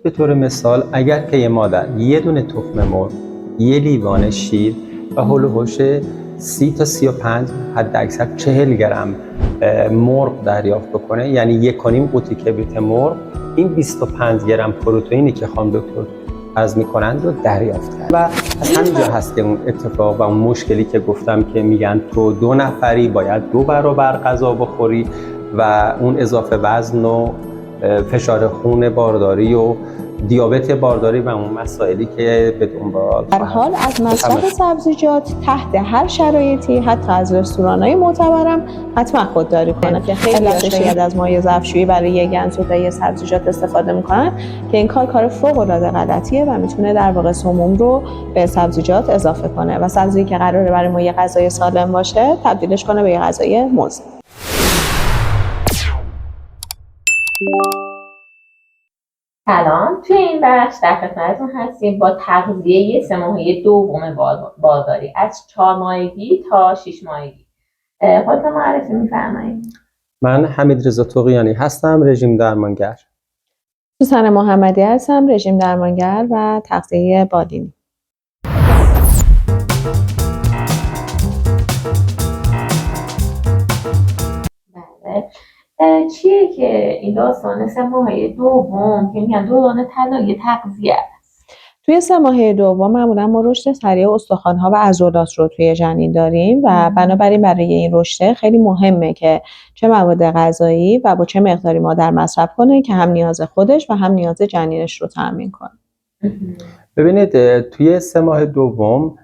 به طور مثال اگر که یه مادر یه دونه تخم مرغ، یه لیوان شیر و هول و هوش 30 تا 35 حد اکثر 40 گرم مرغ دریافت بکنه، یعنی 1.5 قوطی کبریت مرغ، این 25 گرم پروتئینی که خانم دکتر عرض میکنند رو دریافت کرد. و از همینجا هست که اون اتفاق و اون مشکلی که گفتم که میگن تو 2 نفری باید 2 برابر غذا بخوری و اون اضافه وزن و فشار خون بارداری و دیابت بارداری و اون مسائلی که به دنبال در حال از مصرف سبزیجات تحت هر شرایطی، حتی از رستوران‌های معتبرم حتما خودداری کنه که خیلی شاید از مایع ظرفشویی برای یه گنزوده سبزیجات استفاده میکنن که این کار فوق‌العاده غلطیه و میتونه در واقع سموم رو به سبزیجات اضافه کنه و سبزی که قراره برای ما یه غذای سالم باشه تبدیلش کنه به یه غذای مضر. سلام، توی این بخش در خدمتتون هستیم با تغذیه 3 ماهه دوم بارداری از 4 ماهگی تا 6 ماهگی. خودتون معرفی می‌فرمایید؟ من حمید رضا طغیانی هستم، رژیم درمانگر. سوسن محمدی هستم، رژیم درمانگر و تغذیه بالینی. بله. چیه که این داستان 3 ماهه دوم که میگن دوران طلایی تغذیه است؟ توی 3 ماهه دوم معمولا ما رشد سریع استخوان‌ها و عضلات رو توی جنین داریم و بنابراین برای این رشد خیلی مهمه که چه مواد غذایی و با چه مقداری مادر مصرف کنه که هم نیاز خودش و هم نیاز جنینش رو تامین کنه. ببینید توی 3 ماه دوم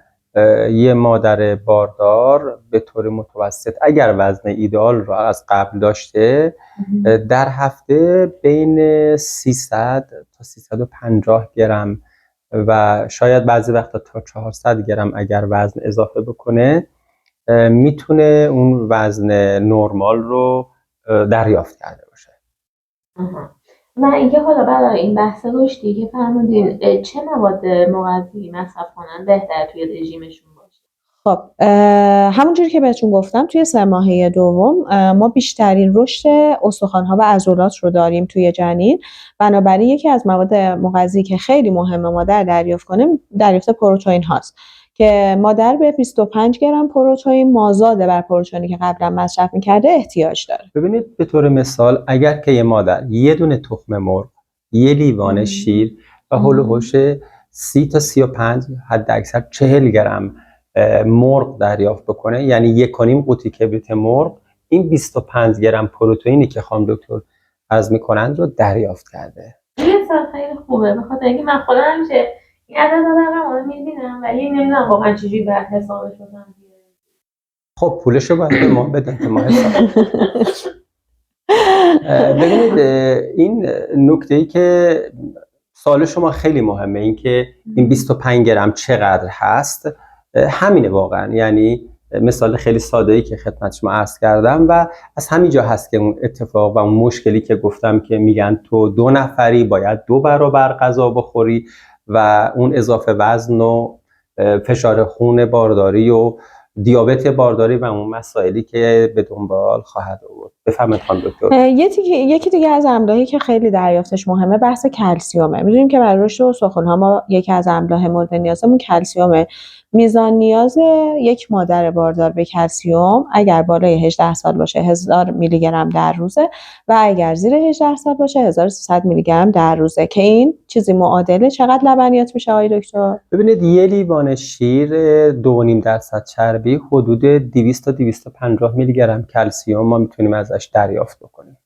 یه مادر باردار به طور متوسط اگر وزن ایدئال رو از قبل داشته در هفته بین 300 تا 350 گرم و شاید بعضی وقتا تا 400 گرم اگر وزن اضافه بکنه میتونه اون وزن نرمال رو دریافت کرده باشه. و اینکه حالا برای این بحث رشدی که فرمودین چه مواد مغذی مصرف کنن بهتر توی رژیمشون باشه؟ خب همونجوری که بهتون گفتم توی 3 ماهه دوم ما بیشترین رشد استخوان‌ها و عضلات رو داریم توی جنین، بنابراین یکی از مواد مغذی که خیلی مهمه مادر دریافت کنه دریافت پروتئین هاست که مادر به 25 گرم پروتئین مازاد بر پروتئینی که قبلا مصرف می‌کرده احتیاج داره. ببینید به طور مثال اگر که یه مادر یه دونه تخم مرغ، یه لیوان شیر و هول و هوش 30 تا 35 حد اکثر 40 گرم مرغ دریافت بکنه، یعنی 1.5 قوطی کبریت مرغ، این 25 گرم پروتئینی که خانم دکتر عرض میکنند رو دریافت کرده. این مثال خیلی خوبه به خاطر اینکه من خودم همیشه این عدد رو دارم میبینم ولی نمیدونم واقعا چجوری باید حسابش کنم. خب پولشو باید به ما بدن که ما حساب. ببینید این نکته‌ای که سوال شما خیلی مهمه، این که این 25 گرم چقدر هست، همینه واقعا، یعنی مثال خیلی ساده‌ای که خدمت شما عرض کردم و از همینجا هست که اون اتفاق و اون مشکلی که گفتم که میگن تو 2 نفری باید 2 برابر غذا بخوری و اون اضافه وزن و فشار خون بارداری و دیابت بارداری و اون مسائلی که به دنبال خواهد آورد. بفرمایید خانم دکتر. یکی دیگه از املاحی که خیلی دریافتش مهمه بحث کلسیومه. می‌دونیم که برای رشد استخوان‌ها ما یکی از املاح مورد نیازمون کلسیومه. میزان نیاز یک مادر باردار به کلسیوم اگر بالای 18 سال باشه 1000 میلی گرم در روزه و اگر زیر 18 سال باشه 1300 میلی گرم در روزه که این چیزی معادله چقدر لبنیات میشه آقای دکتر؟ ببینید یه لیوان شیر 2.5% چربی حدود 200 تا 250 میلی گرم کلسیوم ما میتونیم ازش دریافت بکنیم.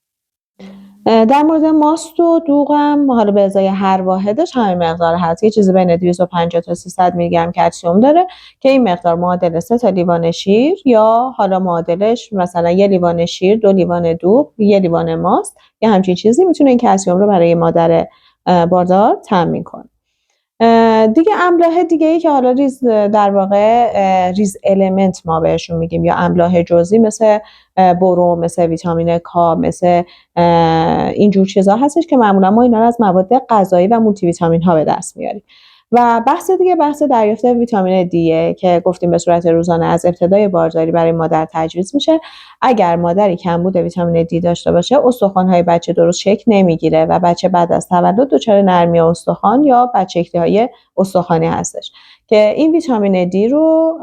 در مورد ماست و دوغ هم حالا به ازای هر واحدش همین مقدار هست. یه چیزی بین 250 تا 300 میلی گرم کلسیوم داره که این مقدار معادل 3 تا لیوان شیر یا حالا معادلش مثلا 1 لیوان شیر، 2 لیوان دوغ، 1 لیوان ماست یا همچین چیزی میتونه این کلسیوم رو برای مادر باردار تامین کنه. دیگه املاح دیگه ای که حالا در واقع ریز المنت ما بهشون میگیم یا املاح جزئی مثل برو، مثل ویتامین کا، مثل اینجور چیزا هستش که معمولا ما اینا رو از مواد غذایی و مولتی ویتامین ها به دست میاریم. و بحث دیگه بحث دریافت ویتامین دی که گفتیم به صورت روزانه از ابتدای بارداری برای مادر تجویز میشه. اگر مادری کمبود ویتامین دی داشته باشه، استخوان‌های بچه درست شکل نمیگیره و بچه بعد از تولد دچار نرمی استخوان یا بچگی‌های استخوانی هستش که این ویتامین دی رو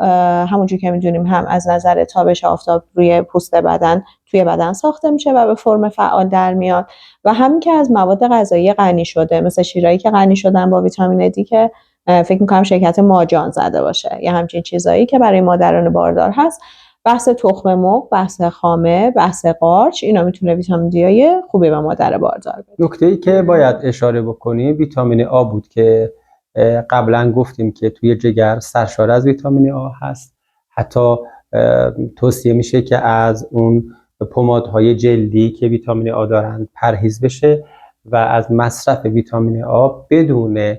همونجور که میدونیم هم از نظر تابش آفتاب روی پوست بدن توی بدن ساخته میشه و به فرم فعال در میاد و همین که از مواد غذایی غنی شده مثل شیرایی که غنی شدن با ویتامین دی که فکر میکنم شرکت ماجان زده باشه یا همچین چیزایی که برای مادران باردار هست. بحث تخم مرغ، بحث خامه، بحث قارچ، اینا میتونه ویتامین دی خوبی به مادر باردار بده. نکته‌ای که باید اشاره بکنیم ویتامین آ بود که قبلا گفتیم که توی جگر سرشار از ویتامین آ هست. حتی توصیه میشه که از اون پمادهای جلدی که ویتامین آ دارن پرهیز بشه و از مصرف ویتامین آ بدون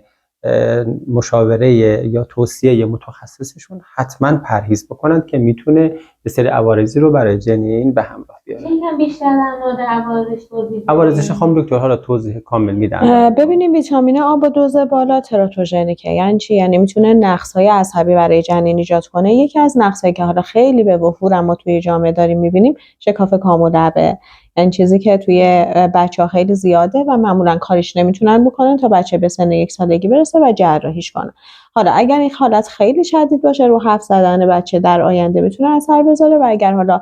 مشاوره یا توصیه متخصصشون حتما پرهیز بکنن که میتونه یه سری عوارضی رو برای جنین به همراه بیاره. یکم بیشتر در مورد عوارضش توضیح بدید. عوارضش خانم دکتر حالا توضیح کامل میدن. ببینیم ویتامین آ با دوز بالا تراتوژنیکه. یعنی چی؟ یعنی میتونه نقص‌های عصبی برای جنین ایجاد کنه. یکی از نقص‌هایی که حالا خیلی به وفور اما توی جامعه داریم میبینیم شکاف کام و لبه. این چیزی که توی بچه‌ها خیلی زیاده و معمولا کاریش نمیتونن بکنن تا بچه به سن 1 سالگی برسه و جراحیش کنن. حالا اگر این حالت خیلی شدید باشه رو حرف زدن بچه در آینده میتونه اثر بذاره و اگر حالا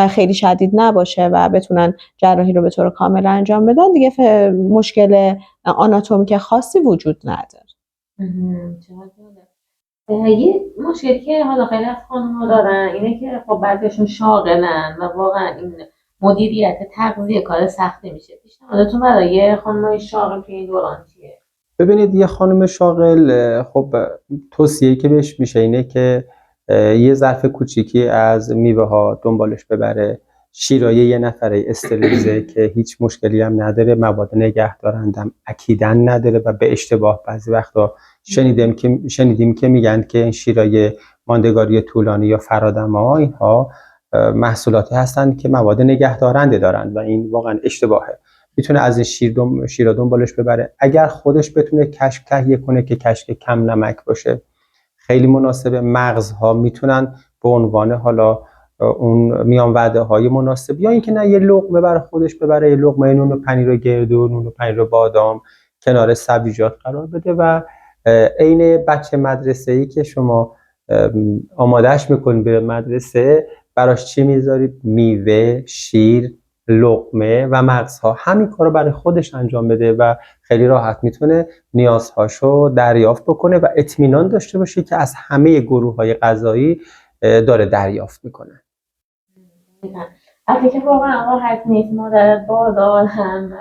خیلی شدید نباشه و بتونن جراحی رو به طور کامل انجام بدن دیگه مشکل آناتومیک خاصی وجود نداره. یه مشکلی که حالا خیلی از خانم‌ها دارن اینه که خب بعضیشون شاغلن و واقعا این مدیریت تغذیه کار سختی میشه. پیشنهادتون برای خانم‌های شاغل توی این دوران چیه؟ ببینید یه خانم شاغل خب توصیه‌ای که بهش میشه اینه که یه ظرف کوچیکی از میوه ها دنبالش ببره، شیرای یه نفره استریلیزه که هیچ مشکلی هم نداره، مواد نگه دارندم اکیدن نداره و به اشتباه بعضی وقتا شنیدیم که میگن که این شیرای ماندگاری طولانی یا فرادما اینها محصولاتی هستن که مواد نگه دارنده دارن و این واقعا اشتباهه. میتونه از این شیرا دنبالش ببره. اگر خودش بتونه کشک تهیه کنه که کشک کم نمک باشه خیلی مناسبه. مغزها میتونن به عنوان حالا اون میان وعده های مناسب یا اینکه نه یه لقمه برای خودش ببره، یه لقمه نون و پنیر و گردو، نون و پنیر و بادام کنار سبزیجات قرار بده و عین بچه مدرسه‌ای که شما آمادهش میکنید بره مدرسه براش چی میذارید؟ میوه، شیر، لقمه و مغزها. همین کارو برای خودش انجام بده و خیلی راحت میتونه نیازهاشو دریافت بکنه و اطمینان داشته باشه که از همه گروه‌های غذایی داره دریافت میکنه. وقتی که واقعا راحت نیست مادر باردار هم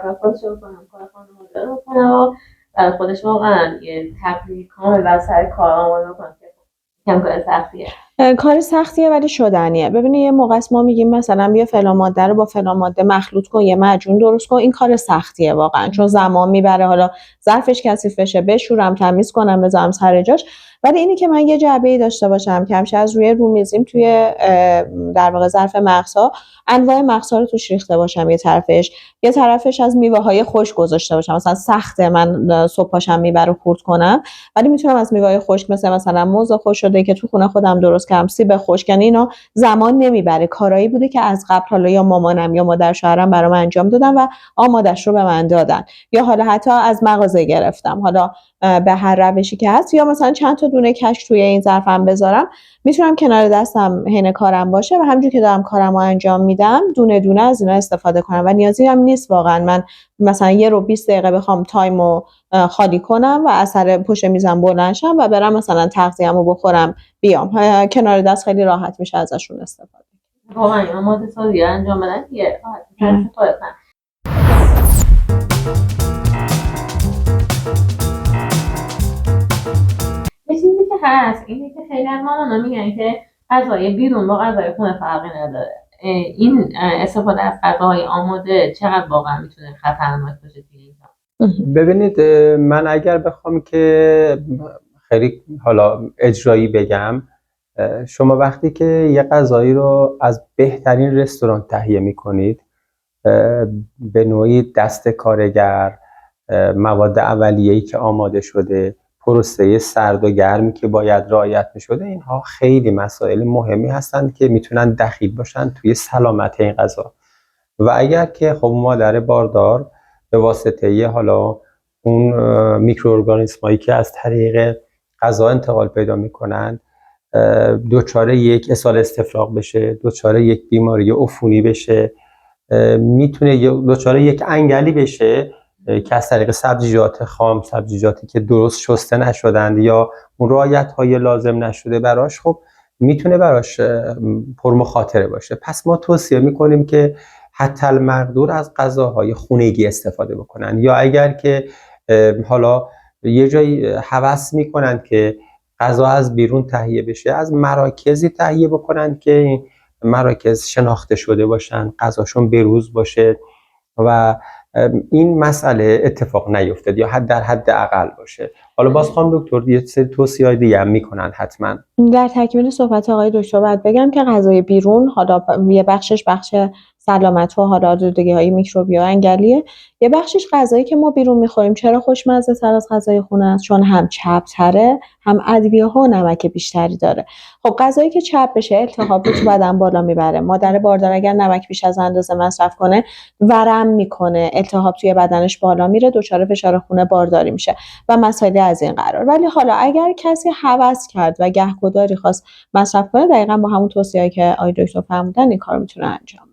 کار خودش رو کنم، کار خانواده رو کنم و برای خودش واقعا یه تفریح کامل و سر کار آماده کنم که کم کار سختیه. کار سختیه ولی شدنیه. ببینید یه موقع ما میگیم مثلا بیا فلان ماده رو با فلان ماده مخلوط کن، یه معجون درست کن. این کار سختیه واقعا چون زمان میبره. حالا ظرفش کثیف بشه، بشورم، تمیز کنم، بذارم سر جاش. ولی اینی که من یه جعبه‌ای داشته باشم که همیشه از روی رومیزیم توی در واقع ظرف مغزها انواع مغزها رو توش ریخته باشم، یه طرفش از میوه‌های خشک گذاشته باشم. مثلا سخته من صبح پاشم میوه رو خورد کنم ولی میتونم از میوه‌های خشک مثلا موز خشک شده که تو خونه خودم درست کردم، سیب خشک، یعنی اینا زمان نمیبره. کارایی بوده که از قبل حالا یا مامانم یا مادر شوهرم برام انجام دادن و آمادش رو به من دادن یا حتی از مغازه گرفتم. حالا به هر روشی که هست یا مثلا چند تا دونه کشک توی این ظرفم بذارم میتونم کنار دستم حین کارم باشه و همونجوری که دارم کارمو انجام میدم دونه دونه از اینا استفاده کنم و نیازی هم نیست واقعا من مثلا 1 رو 20 دقیقه بخوام تایمو خالی کنم و اثر پشت میزم بلند شم و برم مثلا تغذیه‌مو بخورم بیام. کنار دست خیلی راحت میشه ازشون استفاده. واقعا آماده سازی انجام بدن دیگه راحت. یه چیزی که هست اینه که خیلی از مامانا میگن که غذای بیرون با غذای خونه فرقی نداره. این استفاده از غذاهای آماده چقدر واقعا میتونه خطرناک باشه توی این؟ ببینید من اگر بخوام که خیلی حالا اجرایی بگم، شما وقتی که یه غذایی رو از بهترین رستوران تهیه میکنید به نوعی دست کارگر مواد اولیه‌ای که آماده شده، پروسه سرد و گرمی که باید رعایت می‌شده، اینها خیلی مسائل مهمی هستند که میتونن دخیل باشن توی سلامت این غذا. و اگر که خب مادر باردار به واسطه حالا اون میکروارگانیسمایی که از طریق غذا انتقال پیدا میکنن دچار یک اسهال استفراغ بشه، دچار یک بیماری عفونی بشه، میتونه دچار یک انگلی بشه که از طریق سبزیجات خام، سبزیجاتی که درست شسته نشدند یا اون رعایت‌های لازم نشده براش، خب میتونه براش پرمخاطره باشه. پس ما توصیه میکنیم که حتی المقدور از غذاهای خونگی استفاده بکنن، یا اگر که حالا یه جایی هوس میکنن که غذا از بیرون تهیه بشه، از مراکزی تهیه بکنن که این مراکز شناخته شده باشن، غذاشون بروز باشه و این مسئله اتفاق نیفتاد یا در حد اقل باشه. حالا باز خانم دکتر یه سری توصیه‌های دیگه هم میکنن حتما. در تکمیل صحبت آقای دکتر باید بگم که غذای بیرون حالا یه بخشش بخش سلامت و حالا آلودگی‌های میکروبی و انگلیه، یه بخشش غذایی که ما بیرون میخوریم چرا خوشمزه تر از غذای خونه است؟ چون هم چرب‌تره، هم ادویه‌ها و نمک بیشتری داره. خب غذایی که چرب بشه التهاب رو تو بدن بالا میبره. مادر باردار اگر نمک بیش از اندازه مصرف کنه ورم میکنه، التهاب توی بدنش بالا میره، دچار فشار خون بارداری میشه و مسائلی از این قرار. ولی حالا اگر کسی هوس کرد و گهگداری خواست مصرف کنه، دقیقاً با همون توصیه‌ای که آقای دکتر فرمودن این کارو میتونه انجام بده.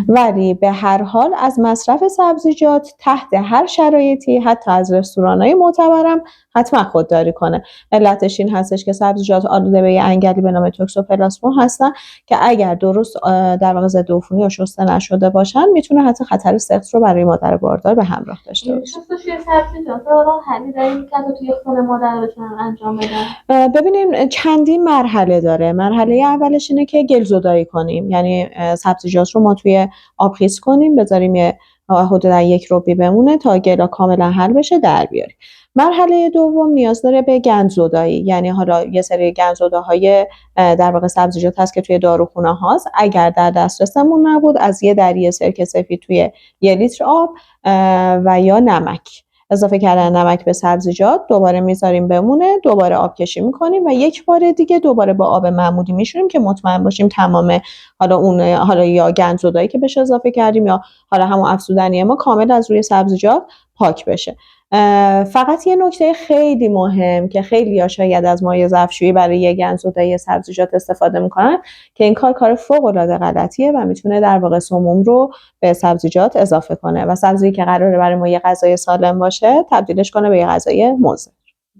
ولی به هر حال از مصرف سبزیجات تحت هر شرایطی، حتی از رستوران‌های معتبرم، حتما خودداری کنه. علتش این هستش که سبزیجات آلوده به انگلی به نام توکسوپلاسموم هستن که اگر درست در واقع ضد عفونی یا شسته نشده باشن میتونه حتی خطر سخت رو برای مادر باردار به همراه داشته باشه. شستشوی سبزیجات راه حلی داریم که توی خونه مادر بتونن انجام بدن؟ ببینیم چندین مرحله داره. مرحله اولش اینه که گلزدایی کنیم، یعنی سبزیجات رو ما توی آب خیس کنیم، بذاریم یه حدودا 1 ربع بمونه تا گلا کاملا حل بشه در بیاریم. مرحله دوم نیاز داره به گندزدایی، یعنی حالا یه سری گندزداهای در واقع سبزیجات هست که توی داروخونه هاست، اگر در دسترسمون نبود از یه دری سرکه سفید توی 1 لیتر آب و یا نمک اضافه کردن نمک به سبزیجات، دوباره میذاریم بمونه، دوباره آب کشی میکنیم و یک بار دیگه دوباره با آب معمولی میشوریم که مطمئن باشیم تمام حالا یا گندزدایی که بهش اضافه کردیم یا حالا همون افزودنی ما کامل از روی سبزیجات پاک بشه. فقط یه نکته خیلی مهم که خیلی‌ها شاید از مایع ظرفشویی برای گندزدایی سبزیجات استفاده میکنن که این کار فوق‌العاده غلطیه و میتونه در واقع سموم رو به سبزیجات اضافه کنه و سبزی که قراره برای ما یه غذای سالم باشه تبدیلش کنه به یه غذای مضر.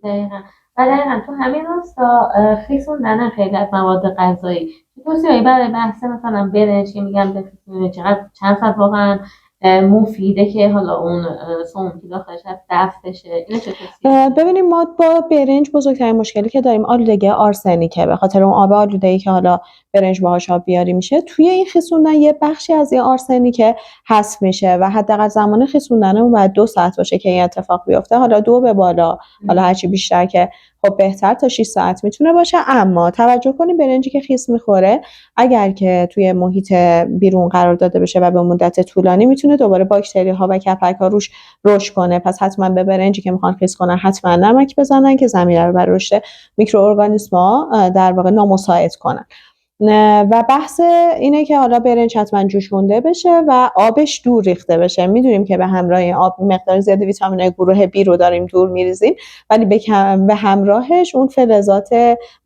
دقیقاً. و دقیقاً تو همین راستا خیسوندن خیلی از مواد غذایی توصیه‌ای برای بحث مثلا برنج که میگن بخیسونید چند ساعت واقعا مفیده که حالا اون سموم که داخلش هست دفع بشه. ببینیم ما با برنج بزرگترین مشکلی که داریم آلودگی آرسنیکه، به خاطر اون آب آلوده‌ای که حالا برنج باهاش آب بیاری میشه توی این خیسوندن یه بخشی از این آرسنیک حذف میشه و حداقل زمان خیسوندن اون باید 2 ساعت باشه که این اتفاق بیفته، حالا 2 به بالا، حالا هرچی بیشتر که خب بهتر تا 6 ساعت میتونه باشه. اما توجه کنیم برنجی که خیس میخوره اگر که توی محیط بیرون قرار داده بشه و به مدت طولانی میتونه دوباره باکتری ها و کپک ها روش رشد کنه. پس حتما به برنجی که میخوان خیس کنن حتما نمک بزنن که زمینه رو برای رشد میکروارگانیسم‌ها در واقع نامساعد کنن. و بحث اینه که حالا برنج حتما جوشونده بشه و آبش دور ریخته بشه. میدونیم که به همراه آب مقدار زیادی ویتامین‌های گروه B رو داریم دور میریزیم، ولی به همراهش اون فلزات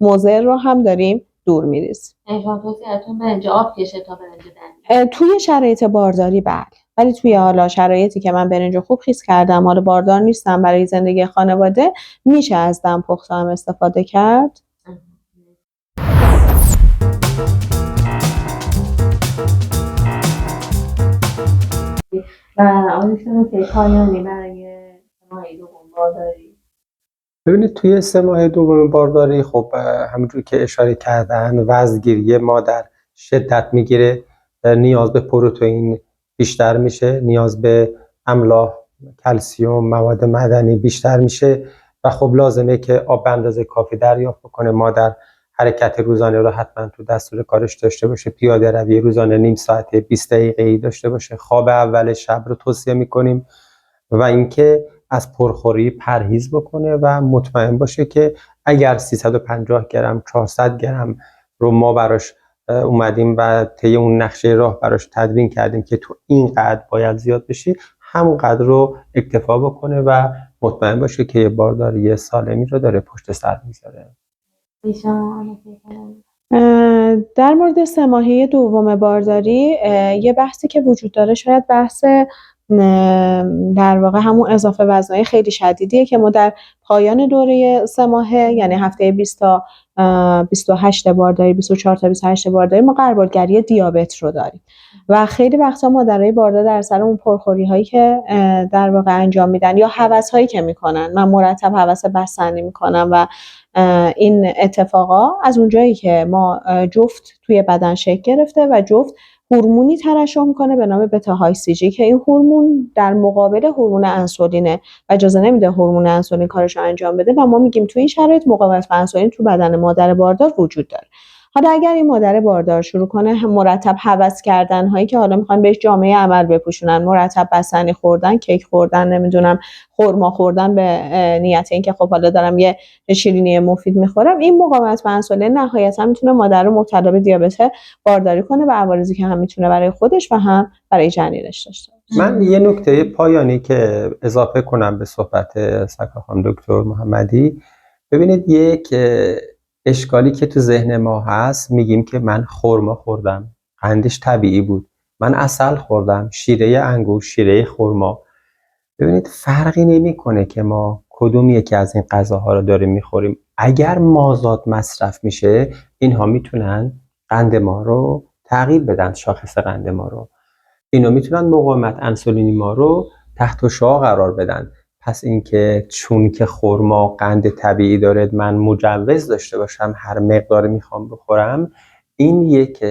مضر رو هم داریم دور میریزیم. توصیه‌تون برنج آب کشه تا برنج دنی؟ توی شرایط بارداری بله، ولی توی حالا شرایطی که من برنج خوب خیس کردم، حالا باردار نیستم، برای زندگی خانواده میشه از دم پخته هم استفاده کرد. و آنشون که پایانی برای ماه دوم بارداری. ببینید توی 3 ماه دوم بارداری خب همونجور که اشاره کردن وزن‌گیری مادر شدت میگیره، نیاز به پروتئین بیشتر میشه، نیاز به املاح، کلسیم، مواد معدنی بیشتر میشه و خب لازمه که آب به اندازه کافی دریافت بکنه. مادر حرکت روزانه رو حتما تو دستور کارش داشته باشه، پیاده روی روزانه نیم ساعته 20 دقیقه‌ای داشته باشه، خواب اول شب رو توصیه میکنیم و اینکه از پرخوری پرهیز بکنه و مطمئن باشه که اگر 350 گرم 400 گرم رو ما براش اومدیم و طی اون نقشه راه براش تدوین کردیم که تو این قدر باید زیاد بشی، همون قدر رو اکتفا بکنه و مطمئن باشه که یه بارداری سالمی رو داره پشت سر میذاره. در مورد 3 ماهه دوم بارداری یه بحثی که وجود داره شاید بحث در واقع همون اضافه وزن‌های خیلی شدیدیه که ما در پایان دوره 3 ماهه یعنی هفته 20 تا 28 بارداری 24 تا 28 بارداری ما غربالگری دیابت رو داریم و خیلی وقتا مادرای باردار در سر اون پرخوری هایی که در واقع انجام میدن یا هوس هایی که میکنن، من مرتب هوس بستنی میکنم و این اتفاقا از اونجایی که ما جفت توی بدن شکل گرفته و جفت هورمونی ترشح میکنه به نام بتا هایسیجی که این هورمون در مقابل هورمون انسولینه و اجازه نمیده هورمون انسولین کارش رو انجام بده و ما میگیم توی این شرایط مقاومت به انسولین تو بدن مادر باردار وجود داره. حالا اگر این مادر باردار شروع کنه مرتب هوس کردن هایی که حالا میخوان بهش جامعه عمل بپوشونن، مرتب بستنی خوردن، کیک خوردن، نمیدونم خرما خوردن به نیت اینکه خب حالا دارم یه شیرینی مفید میخورم، این مقاومت به انسولین نهایتا میتونه مادر رو مبتلا به دیابت بارداری کنه و عوارضی که هم میتونه برای خودش و هم برای جنینش داشته باشه. من یه نکته پایانی که اضافه کنم به صحبت سرکار خانم دکتر محمدی، ببینید یک اشکالی که تو ذهن ما هست، میگیم که من خرما خوردم، قندش طبیعی بود، من عسل خوردم، شیره انگور، شیره خرما. ببینید فرقی نمیکنه که ما کدوم یکی از این غذاها رو داریم میخوریم. اگر مازاد مصرف میشه، اینها میتونن قند ما رو تغییر بدن، شاخص قند ما رو. اینا میتونن مقاومت انسولینی ما رو تحت شعاع قرار بدن. پس اینکه چون که خرما قند طبیعی داره من مجوز داشته باشم هر مقداری میخوام بخورم، این یک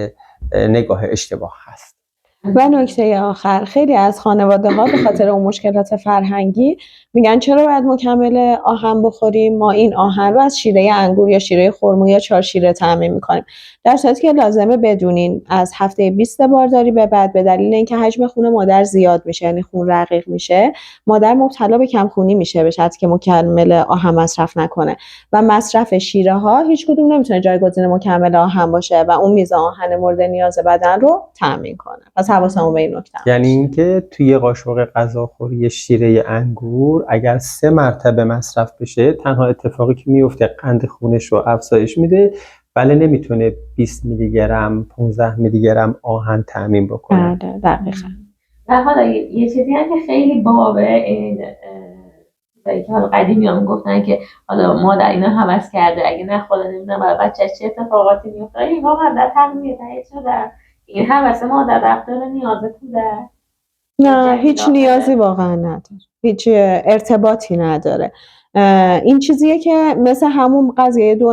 نگاه اشتباه هست. و نکته آخر، خیلی از خانواده ها به خاطر اون مشکلات فرهنگی میگن چرا باید مکمل آهن بخوریم، ما این آهن رو از شیره انگور یا شیره خرما یا 4 شیره تامین میکنیم، در صورتی که لازمه بدونین از هفته 20 بارداری به بعد به دلیل اینکه حجم خون مادر زیاد میشه، یعنی خون رقیق میشه، مادر مبتلا به کم خونی میشه به شرطی که مکمل آهن مصرف نکنه و مصرف شیره ها هیچ کدوم نمیتونه جایگزین مکمل آهن باشه و اون میزان آهن مورد نیاز بدن رو تامین کنه. پس حواسمون به این نکته. یعنی اینکه توی قاشق غذاخوری شیره انگور اگر 3 مرتبه مصرف بشه، تنها اتفاقی که میفته قند خونش رو افزایش میده، ولی نمیتونه 20 میلی گرم 15 میلی گرم آهن تامین بکنه. بله دقیقاً. و حالا یه چیزی هم که خیلی بابه این که حالا قدیمیان گفتن که حالا مادر اینا هوس کرده اگه نخوره نمیدونم برای بچه‌ش چه اتفاقاتی میفته، این واقعا در تغذیه تایید شده این هوس مادر رفتار نیاز کودک؟ نه هیچ نیازی واقعا نداره، هیچ ارتباطی نداره. این چیزیه که مثل همون قضیه 2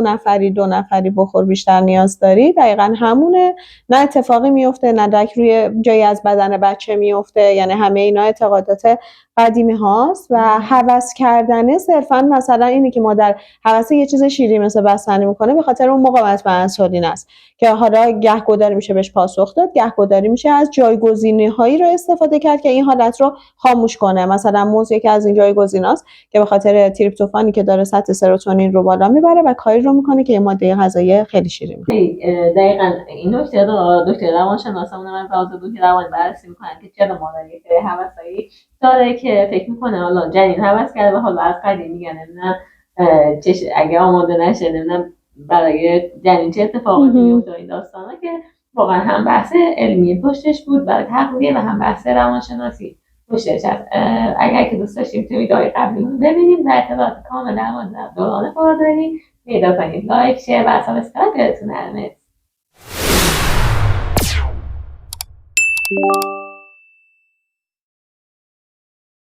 نفری بخور بیشتر نیاز داری، دقیقا همونه. نه اتفاقی میفته، نه دک روی جایی از بدن بچه میفته، یعنی همه اینا اعتقادات قدیمی هاست و هوس کردنه صرفا مثلا اینه که مادر هوس یه چیز شیرین مثل بستنی میکنه به خاطر اون مقاومت به انسولین است که حالا گهگداری میشه بهش پاسخ داد، گهگداری میشه از جایگزینی هایی رو استفاده کرد که این حالت رو خاموش کنه. مثلا موز یکی از این جایگزیناست که به خاطر تریپتوفانی که داره سطح سروتونین رو بالا میبره و کاری رو میکنه که یه ماده غذایی خیلی شیرین میکنه. دقیقاً این نکته رو دکتر روانشناسمون من روزی روانی بررسی میکنن که چرا مادر یک هوسایی داره که فکر میکنه حالا جنین هوس کرده و حالا از قدیم میگن نمیدونم اگه آماده نشه نمیدونم برای جنین چه اتفاقاتی میفته این داستانا، که واقعا هم بحث علمی پشتش بود برای تغذیه و هم بحث روانشناسی پشتش هست. اگر که دوست داشتیم تو ویدئوی قبلی رو ببینیم و اطلاعات کامل در مورد دوران بارداری پیدا کنید، لایک شیر و سابسکرایب یادتون نره.